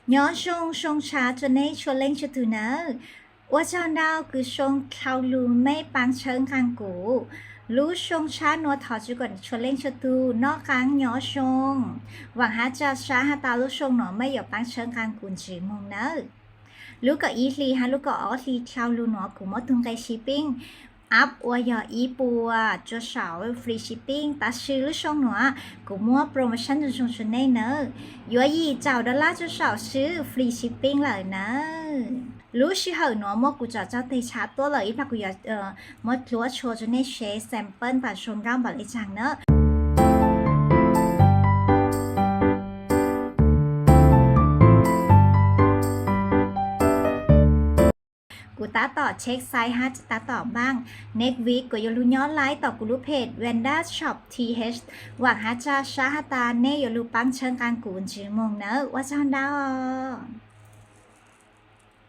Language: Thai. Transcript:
nhỏ sông trà cho nên cho lên cho tụi nóว่าเจ้าดาวคือชงเขาลูไม่ปังเชิงคังกูรู้ชงช้านัวถอดจุก่อนชวนเล่นชตูนอกกลางหยอชงหวังหาจะช้าหาตาลูกชงหนอไม่หยอกปังเชิงคังกูจีมงเนอลูกกับอีลีฮะลูกกับออลีเขาลูหนอกูมดทุงไกชิปปิ้งอัพว่าหยออีปัวจะเฉาฟรีชิปปิ้งตัดชื่อลูกชงหนอกูมัวโปรโมชั่นจนชงชนได้เนอยัวยี่เจ้าดอลลาร์จะเฉาชื่อฟรีชิปปิ้งเลยเนอรู้ชื่อเหรอเนาะมกูจะเจ้าเตชาตัวเลยพักกูอยากมดรู้ว่าโชว์จะได้เชฟแซมเปิลผ่านชมร่างแบบไอ้จังเนอะกูตาต่อเช็คไซส์ฮะจะตาต่อบ้าง next week กูอยากรู้ย้อนไลน์ต่อกูรู้เพจ Vanda Shop TH หวังฮะจะช้าฮะตาเน่อยากรู้ปังเชิงการกูนชื่อมงเนอะว่าจะฮันดาว